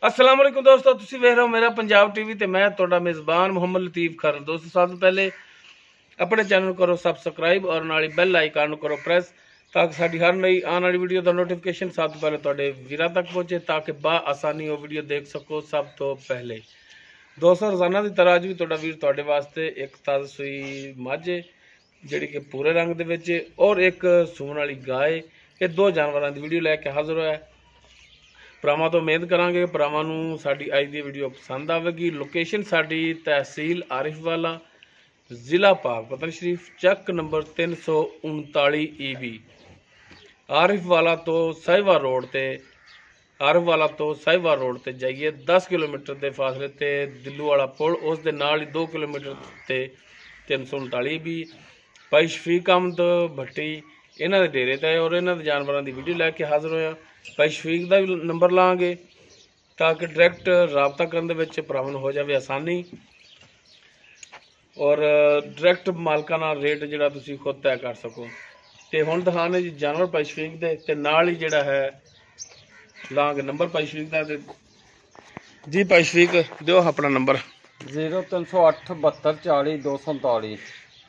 अस्सलाम वालेकुम दोस्तों, तुसीं वेख रहे हो मेरा पंजाब टीवी ते मैं तुहाडा मेज़बान मोहम्मद लतीफ़ खान। दोस्तों सब तो पहले अपने चैनल करो सब्सक्राइब और नाल बैल आइकन करो प्रेस ताकि साडी हर नई आने वाली वीडियो का नोटिफिकेशन सब तो पहले तुहाडे वीरां तक पहुंचे ताकि बा आसानी वो वीडियो देख सको सब तो पहले। दोस्तों रोजाना की तरह अज भी तुहाडा वीर तुहाडे वास्ते एक ताज़ा सूई मझ जिहड़ी कि पूरे रंग दे विच और एक सूण वाली गाय, ये दो जानवरों की वीडियो लैके हाजिर होया। भरावां तो उम्मीद करांगे भरावां नूं साडी अज दी वीडियो पसंद आवेगी। लोकेशन साडी तहसील आरिफवाला, जिला पाकपतन शरीफ, चक नंबर 339 EB। आरिफवाला तो साहिवाल रोड ते जाइए 10 किलोमीटर के फासले ते दिल्लू वाला पुल, उस दे नाल ही 2 किलोमीटर ते 339 EB। भाई शफीक अहमद भट्टी इन्हां दे डेरे ते और इन्हां दे जानवरों की वीडियो लैके हाजिर होया। भाई शफीक का भी नंबर लाँगे ताकि डायरैक्ट रबता करने विच भरावां नूं हो जाए आसानी और डायरैक्ट मालकां नाल रेट जिहड़ा तुसीं खुद तय कर सको। तो हुण दिखाने जी जानवर भाई शफीक दे ते नाल ही जिहड़ा है लाँगे नंबर भाई शफीक दा। जी भाई शफीक दिओ अपना नंबर। 0308 72 40 239।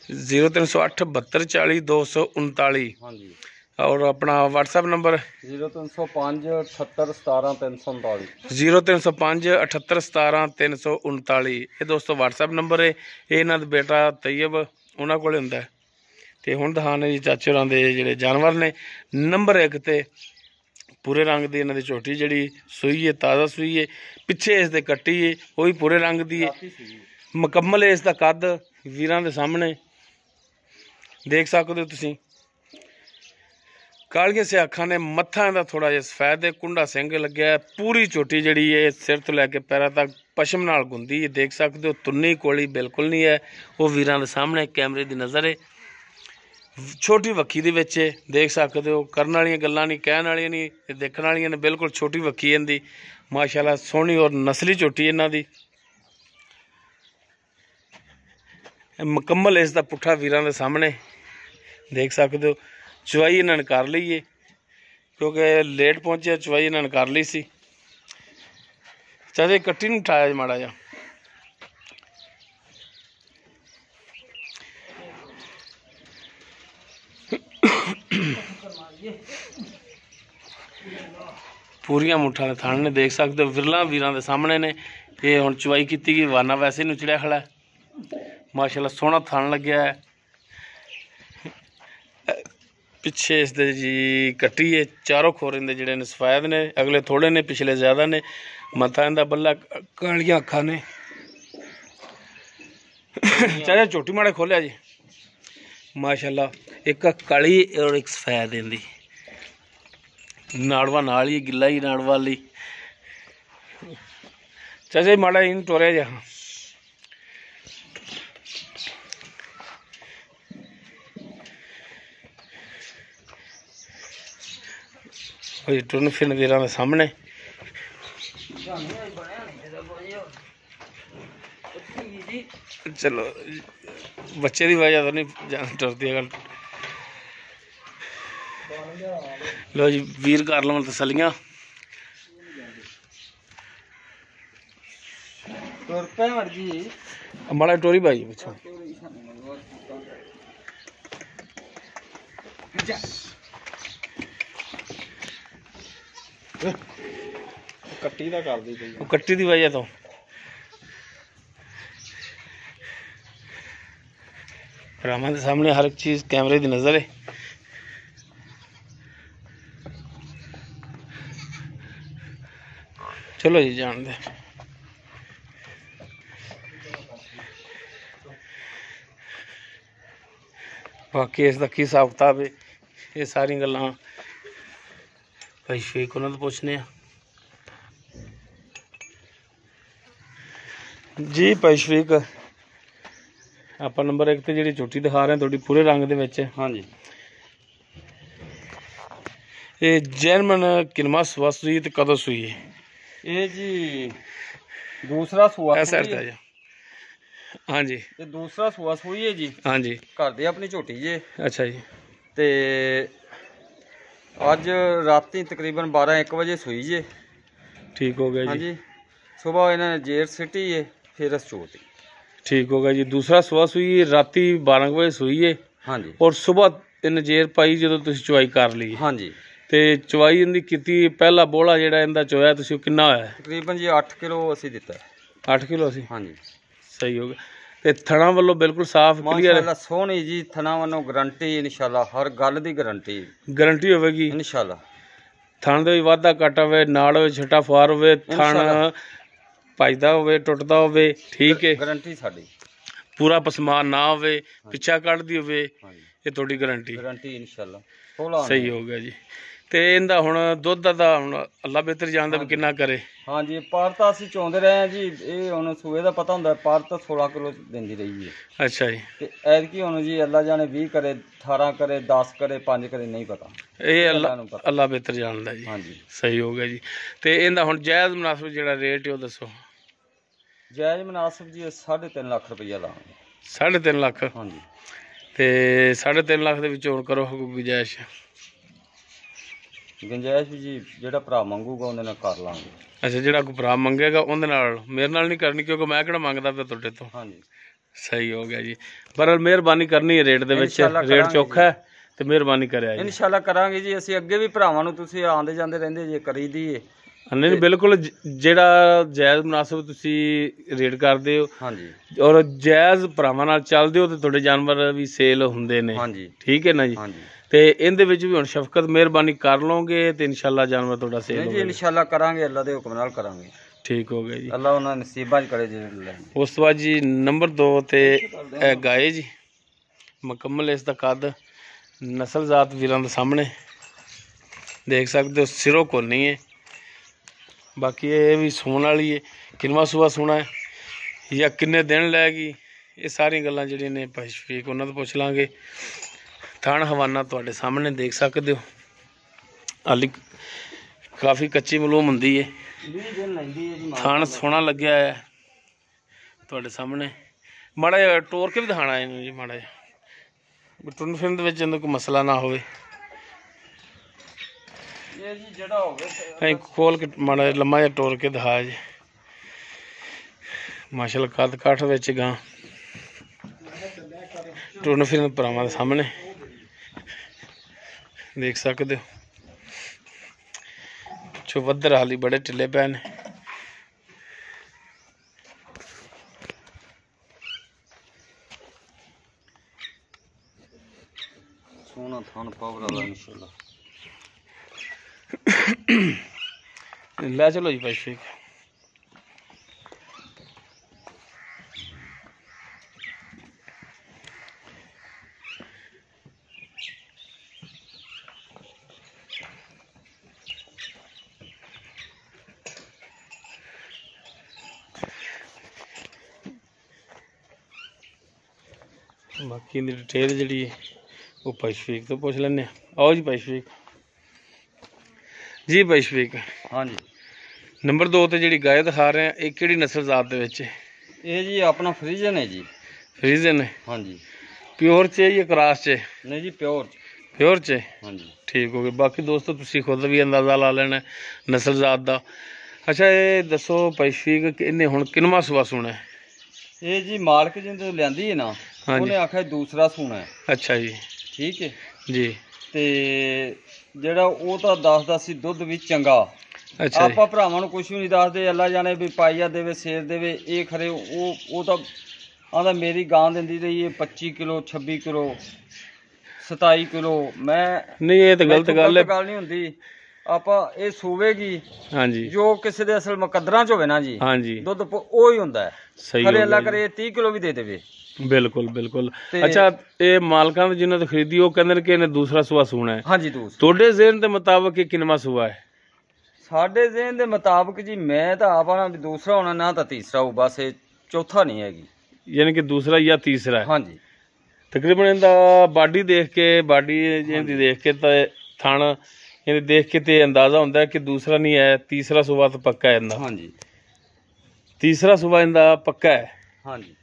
0308 72 40 239। हाँ जी। और अपना व्हाट्सएप नंबर 0305 78 17 339। 0305 78 17 339। ये दोस्तों व्हाट्सएप नंबर है। ये इन्हां दा बेटा तैयब उन्हां कोल हुंदा है। ते हुण दिखाने जी चाचे होरां दे जिहड़े जानवर ने। नंबर 1 ते पूरे रंग दी इन्हां दी झोटी जिहड़ी सूई है, ताज़ा सूई है। पिछे इस दे कट्टी है, वो भी पूरे रंग दी है। मुकम्मल है इसका कद वीरां दे सामने देख सकते हो तुसीं। कालियां से अखां ने, मत्था इहदा थोड़ा जिहा सफेद है, कुंडा सिंग लग्या है। पूरी झोटी जिहड़ी है सिर तो लैके पैरां तक पशम नाल गुंदी है, देख सकते हो। तुन्नी कोली बिल्कुल नहीं है, वो वीरां दे सामने कैमरे की नज़र है। छोटी वक्खी दे विच देख सकते हो। करन वालियां गल्लां नहीं, कहण वालियां नहीं, देखण वालियां ने। बिल्कुल छोटी वक्खी इहदी माशाअल्लाह सोहनी और नस्ली झोटी इन्हां दी। मुकम्मल इसका पुट्ठा वीरां दे सामने देख सकते हो। चवाई इन्होंने कर ली है क्योंकि लेट पहुंचे, चवाई इन्होंने कर ली सी। चाहे कट्टी नहीं उठाया माड़ा जा। पूरियां मुठा ने थान ने देख सकते हो, विरला वीरां दे सामने ने। ये हुण चवाई की गई, वाना वैसे ही नुचड़िया खड़ा है। माशाअल्लाह सोहना थान लग्या है। पिछे इस दे जी कट्टी है, चारों खोर इहदे जिहड़े ने सफेद ने, अगले थोड़े ने, पिछले ज़्यादा ने। मत्था इहदा बल्ला, कालियां अखां ने। चाचा झोटी माड़े खोलिया जी। माशाअल्लाह एक काली और एक सफेद इहदी। नाड़वा नाल ही, गिल्ला ही नाड़वा वाली। चाचा माड़ा इन टोरिया जा। टुन फिर वीरां दे सामने चलो। बच्चे की वजह तो नहीं जान टरती गल। लो जी वीर कर लो तसलियां। माड़ा टोरी भाई पिछो कट्टी दा कर दी पई, कट्टी की वजह तो भरावां दे सामने हर एक चीज़ कैमरे की नज़र है। चलो जी जान दे। बाकी इसका की हिसाब किताब है, ये सारी गल्लां भाई शफीक उन्हां तों पुछने आ। जी भाई शफीक आप नंबर 1 ते जिहड़ी झोटी दिखा रहे हैं थोड़ी पूरे रंग दे विच। हाँ जी। ये जर्मन किनवा सुआ सूई ते कदों सूई है? ये जी दूसरा सुआ है। हाँ जी, ये दूसरा सुआ सूई है जी। हाँ जी, घर दे अपनी झोटी जे। अच्छा जी। ते अज राती तकरीबन 12-1 बजे सूई जे। ठीक हो गया हाँ जी। ਸੁਬਾਹ ਇਹਨਾਂ ਨੇ ਜੇਰ ਸਿੱਟੀ ਹੈ, ਫਿਰ ਅਸੀਂ ਚੋਤੀ। ਠੀਕ ਹੋ ਗਿਆ ਜੀ। ਦੂਸਰਾ ਸੂਆ ਸੂਈ ਰਾਤੀ 12 ਵਜੇ ਸੂਈ ਹੈ ਹਾਂਜੀ ਔਰ ਸਵੇਰ ਇਹਨੇ ਜੇਰ ਪਾਈ ਜਦੋਂ ਤੁਸੀਂ ਚੁਆਈ ਕਰ ਲਈ। ਹਾਂਜੀ। ਤੇ ਚੁਆਈ ਇਹਦੀ ਕੀਤੀ, ਪਹਿਲਾ ਬੋਲਾ ਜਿਹੜਾ ਇਹਦਾ ਚੋਇਆ ਤੁਸੀਂ ਉਹ ਕਿੰਨਾ ਹੋਇਆ? ਤਕਰੀਬਨ ਜੀ 8 ਕਿਲੋ ਅਸੀਂ ਦਿੱਤਾ। 8 ਕਿਲੋ ਅਸੀਂ। ਹਾਂਜੀ ਸਹੀ ਹੋ ਗਿਆ। ਤੇ ਥਣਾ ਵੱਲੋਂ ਬਿਲਕੁਲ ਸਾਫ਼ ਕਲੀਅਰ ਮਾਸ਼ਾਅੱਲਾ ਸੋਹਣੀ ਜੀ। ਥਣਾ ਵੱਲੋਂ ਗਰੰਟੀ ਇਨਸ਼ਾਅੱਲਾ, ਹਰ ਗੱਲ ਦੀ ਗਰੰਟੀ ਗਰੰਟੀ ਹੋਵੇਗੀ ਇਨਸ਼ਾਅੱਲਾ। ਥਣ ਦੇ ਵੀ ਵਾਧਾ ਘੱਟ ਹੋਵੇ, ਨਾਲ ਹੋਵੇ, ਛੋਟਾ ਫੁਆਰ ਹੋਵੇ, ਥਣ ਭਜਦਾ ਹੋਵੇ, ਟੁੱਟਦਾ ਹੋਵੇ, ਠੀਕ ਹੈ, ਗਰੰਟੀ ਸਾਡੀ। ਪੂਰਾ ਪਸਮਾਨ ਨਾ ਹੋਵੇ, ਪਿੱਛਾ ਕੱਢਦੀ ਹੋਵੇ, ਹਾਂਜੀ ਇਹ ਤੁਹਾਡੀ ਗਰੰਟੀ ਗਰੰਟੀ ਇਨਸ਼ਾਅੱਲਾ। ਸਹੀ ਹੋ ਗਿਆ ਜੀ। ਤੇ ਇਹਦਾ ਹੁਣ ਦੁੱਧ ਦਾ ਹੁਣ ਅੱਲਾ ਬਿਹਤਰ ਜਾਣਦਾ ਵੀ ਕਿੰਨਾ ਕਰੇ। ਹਾਂਜੀ ਪਰ ਤਾਂ ਅਸੀਂ ਚਾਹੁੰਦੇ ਰਹੇ ਹਾਂ ਜੀ, ਇਹ ਹੁਣ ਸੂਏ ਦਾ ਪਤਾ ਹੁੰਦਾ, ਪਰ ਤਾਂ 16 ਕਿਲੋ ਦਿੰਦੀ ਰਹੀ ਹੈ। ਅੱਛਾ ਜੀ। ਤੇ ਐਤਕੀ ਹੁਣ ਜੀ ਅੱਲਾ ਜਾਣੇ 20 ਕਰੇ, 18 ਕਰੇ, 10 ਕਰੇ, 5 ਕਰੇ, ਨਹੀਂ ਪਤਾ, ਇਹ ਅੱਲਾ ਨੂੰ ਪਤਾ। ਅੱਲਾ ਬਿਹਤਰ ਜਾਣਦਾ ਜੀ। ਹਾਂਜੀ ਸਹੀ ਹੋ ਗਿਆ ਜੀ। ਤੇ ਇਹਦਾ ਹੁਣ ਜਾਇਜ਼ ਮੁਨਾਸਬ ਜਿਹੜਾ ਰੇਟ ਹੈ ਉਹ ਦੱਸੋ। ਜਾਇਜ਼ ਮੁਨਾਸਬ ਜੀ 3.5 ਲੱਖ ਰੁਪਈਆ ਲਾਵਾਂਗੇ। 3.5 ਲੱਖ। ਹਾਂਜੀ। ਤੇ 3.5 ਲੱਖ ਦੇ ਵਿੱਚ ਹੋਰ ਕਰੋ ਗੁੰਜਾਇਸ਼। ਗੁੰਜਾਇਸ਼ ਵੀ ਜੀ ਜਿਹੜਾ ਭਰਾ ਮੰਗੂਗਾ ਉਹਦੇ ਨਾਲ ਕਰ ਲਾਂਗੇ। ਅੱਛਾ, ਜਿਹੜਾ ਕੋਈ ਭਰਾ ਮੰਗੇਗਾ ਉਹਦੇ ਨਾਲ, ਮੇਰੇ ਨਾਲ ਨਹੀਂ ਕਰਨੀ ਕਿਉਂਕਿ ਮੈਂ ਕਿਹੜਾ ਮੰਗਦਾ ਪਿਆ ਤੁਹਾਡੇ ਤੋਂ। ਹਾਂਜੀ ਸਹੀ ਹੋ ਗਿਆ ਜੀ। ਪਰ ਮਿਹਰਬਾਨੀ ਕਰਨੀ ਹੈ ਰੇਟ ਦੇ ਵਿੱਚ, ਰੇਟ ਚੋਖਾ ਹੈ ਤੇ ਮਿਹਰਬਾਨੀ ਕਰਿਆ ਜੀ। ਇਨਸ਼ਾਅੱਲਾ ਕਰਾਂਗੇ ਜੀ। ਅਸੀਂ ਅੱਗੇ ਵੀ ਭਰਾਵਾਂ ਨੂੰ, ਤੁਸੀਂ ਆਉਂਦੇ ਜਾਂਦੇ ਰਹਿੰਦੇ ਜੇ, ਕਰੀਦੀ ਏ। ਨਹੀਂ ਬਿਲਕੁਲ, ਜਿਹੜਾ ਜਾਇਜ਼ ਮੁਨਾਸਬ ਤੁਸੀਂ ਰੇਟ ਕਰਦੇ ਹੋ ਹਾਂਜੀ ਔਰ ਜਾਇਜ਼ ਭਰਾਵਾਂ ਨਾਲ ਚੱਲਦੇ ਹੋ ਤੇ ਤੁਹਾਡੇ ਜਾਨਵਰ ਵੀ ਸੇਲ ਹੁੰਦੇ ਨੇ। ਹਾਂਜੀ ਠੀਕ ਹੈ ਨਾ ਜੀ। ਹਾਂਜੀ ਤੇ ਇਹਦੇ ਵਿੱਚ ਵੀ ਹੁਣ ਸ਼ਫਕਤ ਮਿਹਰਬਾਨੀ ਕਰ ਲਓਗੇ ਤੇ ਇਨਸ਼ਾਅੱਲਾ ਜਾਨਵਰ ਤੁਹਾਡਾ ਸੇਲ ਨਹੀਂ ਜੀ, ਹੋਵੇਗਾ। ਇਨਸ਼ਾਅੱਲਾ ਕਰਾਂਗੇ, ਅੱਲਾ ਦੇ ਹੁਕਮ ਨਾਲ ਕਰਾਂਗੇ। ਠੀਕ ਹੋ ਗਿਆ ਜੀ। ਅੱਲਾ ਉਹਨਾਂ ਨਸੀਬਾਂ 'ਚ ਕਰੇ ਜਿਹੜੇ ਲੈਣ। ਉਸ ਤੋਂ ਬਾਅਦ ਜੀ ਨੰਬਰ 2 ਤੇ ਇਹ ਗਾਏ ਜੀ, ਮੁਕੰਮਲ ਇਸ ਦਾ ਕੱਦ, ਨਸਲਜ਼ਾਤ ਵੀਰਾਂ ਦੇ ਸਾਹਮਣੇ ਦੇਖ ਸਕਦੇ ਹੋ, ਸਿਰੋਂ ਕੋਨੀ ਹੈ। ਬਾਕੀ ਇਹ ਵੀ ਸੂਣ ਵਾਲੀ ਹੈ, ਕਿੰਨਵਾਂ ਸੂਆ ਸੂਣਾ ਹੈ ਜਾਂ ਕਿੰਨੇ ਦਿਨ ਲੈ ਗਈ, ਇਹ ਸਾਰੀਆਂ ਗੱਲਾਂ ਜਿਹੜੀਆਂ ਨੇ ਸ਼ਫੀਕ ਉਹਨਾਂ ਤੋਂ ਪੁੱਛ ਲਾਂਗੇ। ਥਣ ਹਵਾਨਾ ਤੁਹਾਡੇ ਸਾਹਮਣੇ ਦੇਖ ਸਕਦੇ ਹੋ, ਹਾਲੀ ਕਾਫੀ ਕੱਚੀ ਮਲੂਮ ਹੁੰਦੀ ਹੈ। 20 ਦਿਨ ਲੈਂਦੀ ਹੈ ਜੀ। ਥਣ ਸੋਹਣਾ ਲੱਗਿਆ ਹੈ ਤੁਹਾਡੇ ਸਾਹਮਣੇ। ਮਾੜਾ ਜਿਹਾ ਟੋਰ ਕੇ ਵੀ ਦਿਖਾਣਾ ਇਹਨੂੰ ਜੀ, ਮਾੜਾ ਜਿਹਾ ਟੁਰਨ ਫਿਰਨ ਦੇ ਵਿੱਚ ਇਹਨੂੰ ਕੋਈ ਮਸਲਾ ਨਾ ਹੋਵੇ। ਇਹ ਜੀ ਜਿਹੜਾ ਹੋਵੇ ਐਂ ਖੋਲ ਕੇ ਮਾੜਾ ਜਿਹਾ ਲੰਮਾ ਜਿਹਾ ਟੋਰ ਕੇ ਦਿਖਾ ਜੀ। ਮਾਸ਼ਾਅੱਲਾ ਕੱਦ ਕਾਠ ਵਿੱਚ ਗਾਂ ਟੁਰਨ ਫਿਰਨ ਭਰਾਵਾਂ ਦੇ ਸਾਹਮਣੇ ਦੇਖ ਸਕਦੇ ਹੋ। ਚੁਵੱਦਰ ਹਾਲੀ ਬੜੇ ਢਿੱਲੇ ਪੈ ਨੇ। ਸੋਹਣਾ ਥਣ ਪਾਵਰ ਵਾਲਾ ਇਨਸ਼ਾਅੱਲਾ। ਲੈ ਚਲੋ ਜੀ ਭਾਈ ਸ਼ੇਖ। ਬਾਕੀ ਦੀ ਡਿਟੇਲ ਜਿਹੜੀ ਹੈ ਉਹ ਭਾਈ ਸ਼ਫੀਕ ਤੋਂ ਪੁੱਛ ਲੈਂਦੇ ਹਾਂ। ਆਓ ਜੀ ਭਾਈ ਸ਼ਫੀਕ ਜੀ। ਭਾਈ ਸ਼ਫੀਕ, ਹਾਂਜੀ ਨੰਬਰ 2 ਤੇ ਜਿਹੜੀ ਗਾਇ ਦਿਖਾ ਰਹੇ ਆ, ਇਹ ਕਿਹੜੀ ਨਸਲ ਜ਼ਾਤ ਦੇ ਵਿੱਚ ਹੈ? ਇਹ ਜੀ ਆਪਣਾ ਫਰੀਜ਼ਨ ਹੈ ਜੀ। ਫਰੀਜ਼ਨ ਹੈ। ਹਾਂਜੀ। ਪਿਓਰ ਚ ਜਾਂ ਕਰਾਸ ਚ? ਨਹੀਂ ਜੀ ਪਿਓਰ ਚ। ਪਿਓਰ ਚ। ਹਾਂਜੀ ਠੀਕ ਹੋ ਗਿਆ। ਬਾਕੀ ਦੋਸਤੋ ਤੁਸੀਂ ਖੁਦ ਵੀ ਅੰਦਾਜ਼ਾ ਲਾ ਲੈਣਾ ਨਸਲ ਜ਼ਾਤ ਦਾ। ਅੱਛਾ, ਇਹ ਦੱਸੋ ਭਾਈ ਸ਼ਫੀਕ ਕਿ ਇਹਨੇ ਹੁਣ ਕਿੰਨਵਾਂ ਸੂਆ ਸੂਣਾ ਹੈ? ਇਹ ਜੀ ਮਾਲਕ ਜਿੰਦੇ ਲਿਆਂਦੀ ਹੈ ਨਾ, ਉਹਨੇ ਆਖਿਆ ਦੂਸਰਾ ਸੂਣਾ ਹੈ। ਅੱਛਾ ਜੀ। ਠੀਕ ਹੈ ਜੀ। ਤੇ ਜਿਹੜਾ ਉਹ ਤਾਂ ਦੱਸਦਾ ਸੀ ਦੁੱਧ ਵੀ ਚੰਗਾ। ਅੱਛਾ ਆਪਾਂ ਭਰਾਵਾਂ ਨੂੰ ਕੁਝ ਵੀ ਨਹੀਂ ਦੱਸਦੇ, ਅੱਲਾ ਜਾਣੇ ਵੀ ਪਾਈਆ ਦੇਵੇ ਸ਼ੇਰ ਦੇਵੇ। ਇਹ ਖਰੇ ਉਹ ਤਾਂ ਆਂਦਾ ਮੇਰੀ ਗਾਂ ਦਿੰਦੀ ਰਹੀ ਹੈ 25 ਕਿਲੋ, 26 ਕਿਲੋ, 27 ਕਿਲੋ। ਮੈਂ ਨਹੀਂ, ਇਹ ਤਾਂ ਗਲਤ ਗੱਲ ਹੈ। ਗੱਲ ਨਹੀਂ ਹੁੰਦੀ। ਆਪਾਂ ਇਹ ਸੂਵੇਗੀ ਹਾਂਜੀ, ਜੋ ਕਿਸੇ ਦੇ ਅਸਲ ਮੁਕੱਦਰਾਂ ਚ ਹੋਵੇ ਨਾ ਜੀ, ਹਾਂਜੀ, ਦੁੱਧ ਉਹ ਹੀ ਹੁੰਦਾ ਹੈ। ਸਹੀ ਖਰੇ ਅੱਲਾ ਕਰੇ 30 ਕਿਲੋ ਵੀ ਦੇ ਦੇਵੇ। ਬਿਲਕੁਲ ਬਿਲकुल। ਅੱਛਾ, ਇਹ ਮਾਲਕਾਂ ਦੇ ਜਿਨ੍ਹਾਂ ਤੋਂ ਖਰੀਦੀ ਉਹ ਕਹਿੰਦੇ ਨੇ ਕਿ ਇਹਨੇ ਦੂਸਰਾ ਸੂਆ ਸੂਣਾ ਹੈ। ਹਾਂਜੀ ਦੂਸਰਾ। ਤੁਹਾਡੇ ਜ਼ਿਹਨ ਦੇ ਮੁਤਾਬਕ ਇਹ ਕਿੰਨਵਾਂ ਸੂਆ ਹੈ? ਸਾਡੇ ਜ਼ਿਹਨ ਦੇ ਮੁਤਾਬਕ ਜੀ ਮੈਂ ਤਾਂ ਆਪਣਾ ਵੀ ਦੂਸਰਾ ਹੋਣਾ, ਨਾ ਤਾਂ ਤੀਸਰਾ ਹੋ, ਬਸ ਇਹ ਚੌਥਾ ਨਹੀਂ ਹੈਗੀ। ਯਾਨੀ ਕਿ ਦੂਸਰਾ ਜਾਂ ਤੀਸਰਾ ਹੈ। ਹਾਂਜੀ। ਤਕਰੀਬਨ ਇਹਦਾ ਬਾਡੀ ਦੇਖ ਕੇ, ਬਾਡੀ ਇਹਦੀ ਦੇਖ ਕੇ ਤਾਂ ਥਣ ਇਹਦੇ ਦੇਖ ਕੇ ਤੇ ਅੰਦਾਜ਼ਾ ਹੁੰਦਾ ਕਿ ਦੂਸਰਾ ਨਹੀਂ ਹੈ, ਤੀਸਰਾ ਸੂਆ ਤਾਂ ਪੱਕਾ ਹੈ ਇਹਦਾ। ਹਾਂਜੀ ਤੀਸਰਾ ਸੂਆ ਇਹਦਾ ਪੱਕਾ ਹੈ। ਹਾਂਜੀ।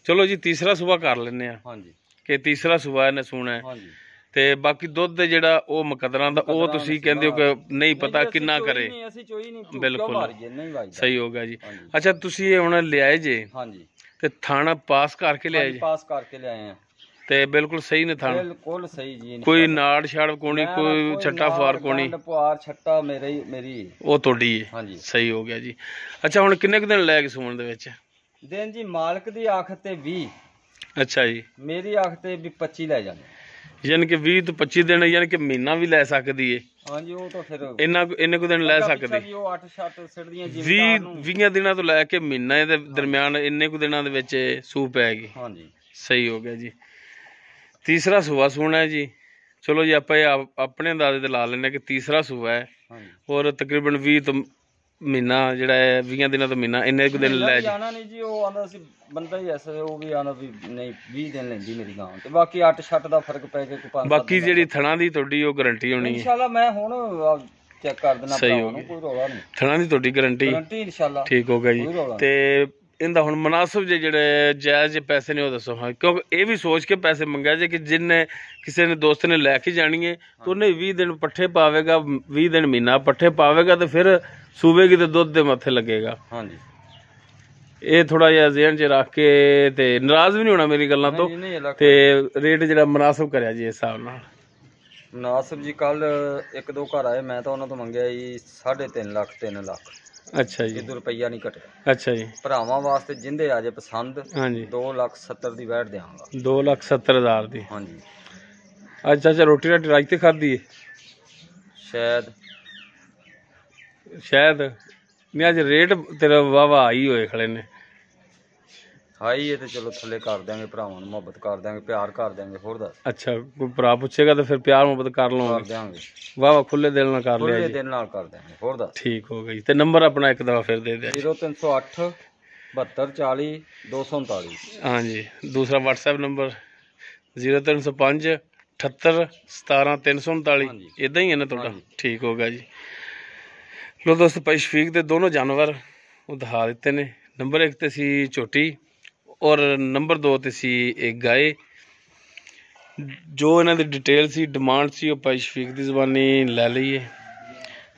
ਚਲੋ ਜੀ, ਤੀਸਰਾ ਸੂਆ ਕਰ ਲੈਂਦੇ ਆ ਹਾਂਜੀ ਕਿ ਤੀਸਰਾ ਸੂਆ ਇਹਨੇ ਸੂਣਾ ਹੈ। ਹਾਂਜੀ। ਤੇ ਬਾਕੀ ਦੁੱਧ ਜਿਹੜਾ ਉਹ ਮੁਕੱਦਰਾਂ ਦਾ ਉਹ ਤੁਸੀਂ ਕਹਿੰਦੇ ਹੋ ਕਿ ਨਹੀਂ ਪਤਾ ਕਿੰਨਾ ਕਰੇ। ਅਸੀਂ ਚੋਈ ਨਹੀਂ ਬਿਲਕੁਲ ਨਹੀਂ ਵਾਜਦਾ। ਸਹੀ ਹੋ ਗਿਆ ਜੀ। ਅੱਛਾ ਤੁਸੀਂ ਇਹ ਹੁਣ ਲਿਆਏ ਜੇ? ਹਾਂਜੀ। ਤੇ ਥਾਣਾ ਪਾਸ ਕਰਕੇ ਲਿਆਏ ਜੀ? ਪਾਸ ਕਰਕੇ ਲਿਆਏ ਆ। ਤੇ ਬਿਲਕੁਲ ਸਹੀ ਨੇ ਥਾਣਾ? ਬਿਲਕੁਲ ਸਹੀ ਜੀ। ਕੋਈ ਨਾੜ ਛਾੜ ਕੋਣੀ, ਕੋਈ ਛੱਟਾ ਫਾਰ ਕੋਣੀ? ਪੁਆਰ ਛੱਟਾ ਮੇਰੀ ਉਹ ਤੁਹਾਡੀ ਹੈ? ਹਾਂਜੀ। ਸਹੀ ਹੋ ਗਿਆ ਜੀ। ਅੱਛਾ ਹੁਣ ਕਿੰਨੇ ਕੁ ਦਿਨ ਲੈ ਕੇ ਸੂਣ ਦੇ ਵਿੱਚ? ਦਿਨ ਜੀ ਮਾਲਕ ਦੀ ਆਖ ਤੇ 20। ਅੱਛਾ ਜੀ। ਮੇਰੀ ਆਖ ਤੇ ਵੀ 25 ਲੈ ਜਾਂਦੇ। ਯਾਨੀ ਕਿ 20 ਤੋਂ 25 ਦਿਨ, ਯਾਨੀ ਕਿ ਮਹੀਨਾ ਵੀ ਲੈ ਸਕਦੀ ਏ? ਹਾਂਜੀ ਉਹ ਤਾਂ ਫਿਰ ਇੰਨੇ ਕੁ ਦਿਨ ਲੈ ਸਕਦੀ। ਜੀ ਉਹ 8-7 ਸਿੜਦੀਆਂ 20 ਦਿਨਾਂ ਤੋਂ ਲੈ ਕੇ ਮਹੀਨਾ ਦੇ ਦਰਮਿਆਨ ਇੰਨੇ ਕੁ ਦਿਨਾਂ ਦੇ ਵਿੱਚ ਸੂ ਪੈਗੀ। ਹਾਂਜੀ ਸਹੀ ਹੋ ਗਿਆ ਜੀ। ਤੀਸਰਾ ਸੂਆ ਸੂਣਾ ਹੈ ਜੀ। ਚਲੋ ਜੀ ਆਪਾਂ ਆਪਣੇ ਅੰਦਾਜ਼ੇ ਤੇ ਲਾ ਲੈਂਦੇ ਕਿ ਤੀਸਰਾ ਸੂਆ ਹੈ। ਔਰ ਤਕਰੀਬਨ 20 ਤੋਂ ਮਹੀਨਾ ਜਿਹੜਾ ਹੈ, 20 ਦਿਨਾਂ ਤੋਂ ਮਹੀਨਾ, ਇੰਨੇ ਕੁ ਦਿਨ ਲੈ ਜਾਣਾ ਨਹੀਂ ਜੀ। ਉਹ ਆਂਦਾ ਸੀ ਬੰਦਾ ਹੀ ਐਸਾ, ਉਹ ਵੀ ਆਂਦਾ ਵੀ ਨਹੀਂ 20 ਦਿਨ ਲੈਂਦੀ ਮੇਰੀ ਗਾਂ। ਤੇ ਬਾਕੀ 8-6 ਦਾ ਫਰਕ ਪੈ ਕੇ ਕੋਈ 5। ਬਾਕੀ ਜਿਹੜੀ ਥਣਾ ਦੀ ਤੁਹਾਡੀ ਉਹ ਗਾਰੰਟੀ ਹੋਣੀ ਹੈ ਇਨਸ਼ਾਅੱਲਾ। ਮੈਂ ਹੁਣ ਚੈੱਕ ਕਰ ਦੇਣਾ। ਸਹੀ ਹੋ ਗਿਆ। ਕੋਈ ਰੌਲਾ ਨਹੀਂ। ਥਣਾ ਦੀ ਤੁਹਾਡੀ ਗਾਰੰਟੀ ਇਨਸ਼ਾਅੱਲਾ। ਠੀਕ ਹੋ ਗਿਆ ਜੀ। ਤੇ ਇਹਦਾ ਹੁਣ ਮੁਨਾਸਬ ਜਿਹੜੇ ਜਾਇਜ਼ ਜੇ ਪੈਸੇ ਨੇ ਉਹ ਦੱਸੋ। ਹਾਂ, ਕਿਉਂਕਿ ਇਹ ਵੀ ਸੋਚ ਕੇ ਪੈਸੇ ਮੰਗਿਆ ਜੇ ਕਿ ਜਿੰਨੇ ਕਿਸੇ ਨੇ ਦੋਸਤ ਨੇ ਲੈ ਕੇ ਜਾਣੀ ਹੈ ਤਾਂ ਉਹਨੇ 20 ਦਿਨ ਪੱਠੇ ਪਾਵੇਗਾ, 20 ਦਿਨ ਮਹੀਨਾ ਪੱਠੇ ਪਾਵੇਗਾ ਤੇ ਫਿਰ ਸੂਵੇਗੀ ਤੇ ਦੁੱਧ ਦੇ ਮੱਥੇ ਲੱਗੇਗਾ। ਹਾਂਜੀ। ਇਹ ਥੋੜਾ ਜਿਹਾ ਜ਼ਿਹਨ 'ਚ ਰੱਖ ਕੇ ਤੇ ਨਾਰਾਜ਼ ਵੀ ਨਹੀਂ ਹੋਣਾ ਮੇਰੀ ਗੱਲਾਂ ਤੋਂ। ਤੇ ਰੇਟ ਜਿਹੜਾ ਮੁਨਾਸਬ ਕਰਿਆ ਜੀ ਇਸ ਹਿਸਾਬ ਨਾਲ। ਮੁਨਾਸਬ ਜੀ ਕੱਲ 1-2 ਘਰ ਆਏ, ਮੈਂ ਤਾਂ ਉਹਨਾਂ ਤੋਂ ਮੰਗਿਆ ਜੀ 3.5 ਲੱਖ 3 ਲੱਖ। ਅੱਛਾ ਜੀ। 2 ਰੁਪਈਆ ਨਹੀਂ ਘਟਿਆ। ਅੱਛਾ ਜੀ। ਭਰਾਵਾਂ ਵਾਸਤੇ ਜਿੰਦੇ ਆ ਜੇ ਪਸੰਦ। ਹਾਂਜੀ। 2,70,000 ਦੀ ਵੈਟ ਦਿਆਂਗਾ। 2,70,000 ਦੀ? ਹਾਂਜੀ। ਅੱਛਾ ਰੋਟੀ ਰਾਟੀ ਰਾਜ ਤੇ ਖਾਧੀ ਹੈ? ਸ਼ਾਇਦ ਨਹੀਂ। ਅੱਜ ਰੇਟ ਤੇਰਾ ਵਾਵਾ ਹਾਈ ਹੋਏ ਖੜੇ ਨੇ। ਹਾਈ ਹੈ ਤੇ ਚਲੋ ਥੱਲੇ ਕਰ ਦਿਆਂਗੇ, ਭਰਾਵਾਂ ਨੂੰ ਮੁਹੱਬਤ ਕਰ ਦਿਆਂਗੇ, ਪਿਆਰ ਕਰ ਦਿਆਂਗੇ। ਹੋਰ ਦੱਸ। ਅੱਛਾ ਕੋਈ ਭਰਾ ਪੁੱਛੇਗਾ ਤਾਂ ਫਿਰ ਪਿਆਰ ਮੁਹੱਬਤ ਕਰ ਲਵਾਂਗੇ। ਵਾਵਾ ਖੁੱਲੇ ਦਿਲ ਨਾਲ ਕਰ ਲਿਆ ਜੀ। ਖੁੱਲੇ ਦਿਲ ਨਾਲ ਕਰ ਦਿਆਂਗੇ। ਹੋਰ ਦੱਸ। ਠੀਕ ਹੋ ਗਈ। ਤੇ ਨੰਬਰ ਆਪਣਾ ਇੱਕ ਦਫਾ ਫਿਰ ਦੇ ਦਿਆ। 0308 7240 239। ਹਾਂਜੀ। ਦੂਸਰਾ WhatsApp ਨੰਬਰ 0305 78 17 339। ਇਦਾਂ ਹੀ ਹੈ ਨਾ ਤੁਹਾਡਾ? ਠੀਕ ਹੋ ਗਿਆ ਜੀ। ਲੋ ਦੋਸਤੋ, ਭਾਈ ਸ਼ਫੀਕ ਦੇ ਦੋਨੋਂ ਜਾਨਵਰ ਉਹ ਦਿਖਾ ਦਿੱਤੇ ਨੇ। ਨੰਬਰ 1 ਤੇ ਸੀ ਝੋਟੀ ਔਰ ਨੰਬਰ 2 ਤੇ ਸੀ ਇੱਕ ਗਾਏ। ਜੋ ਇਹਨਾਂ ਦੀ ਡਿਟੇਲ ਸੀ, ਡਿਮਾਂਡ ਸੀ, ਉਹ ਭਾਈ ਸ਼ਫੀਕ ਦੀ ਜ਼ਬਾਨੀ ਲੈ ਲਈਏ।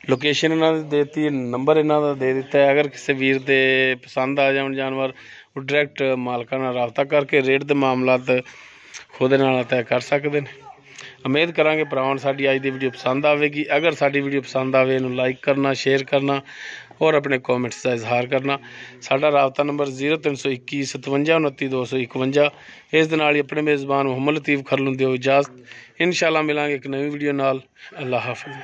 ਲੋਕੇਸ਼ਨ ਇਹਨਾਂ ਦੀ ਦੇ ਦਿੱਤੀ, ਨੰਬਰ ਇਹਨਾਂ ਦਾ ਦੇ ਦਿੱਤਾ ਹੈ। ਅਗਰ ਕਿਸੇ ਵੀਰ ਦੇ ਪਸੰਦ ਆ ਜਾਣ ਜਾਨਵਰ, ਉਹ ਡਾਇਰੈਕਟ ਮਾਲਕਾਂ ਨਾਲ ਰਾਬਤਾ ਕਰਕੇ ਰੇਟ ਦੇ ਮਾਮਲਾਤ ਖੁਦ ਨਾਲ ਤੈਅ ਕਰ ਸਕਦੇ ਨੇ। ਉਮੀਦ ਕਰਾਂਗੇ ਭਰਾਵਾਂ ਨੂੰ ਸਾਡੀ ਅੱਜ ਦੀ ਵੀਡੀਓ ਪਸੰਦ ਆਵੇਗੀ। ਅਗਰ ਸਾਡੀ ਵੀਡੀਓ ਪਸੰਦ ਆਵੇ ਇਹਨੂੰ ਲਾਈਕ ਕਰਨਾ, ਸ਼ੇਅਰ ਕਰਨਾ ਔਰ ਆਪਣੇ ਕਮੈਂਟਸ ਦਾ ਇਜ਼ਹਾਰ ਕਰਨਾ। ਸਾਡਾ ਰਾਬਤਾ ਨੰਬਰ 0321 57 29 251। ਇਸ ਦੇ ਨਾਲ ਹੀ ਆਪਣੇ ਮੇਜ਼ਬਾਨ ਮੁਹੰਮਦ ਲਤੀਫ ਖਰਲੂ ਦਿਓ ਇਜਾਜ਼ਤ। ਇਨਸ਼ਾਅੱਲਾ ਮਿਲਾਂਗੇ ਇੱਕ ਨਵੀਂ ਵੀਡੀਓ ਨਾਲ। ਅੱਲਾਹ ਹਾਫਿਜ਼।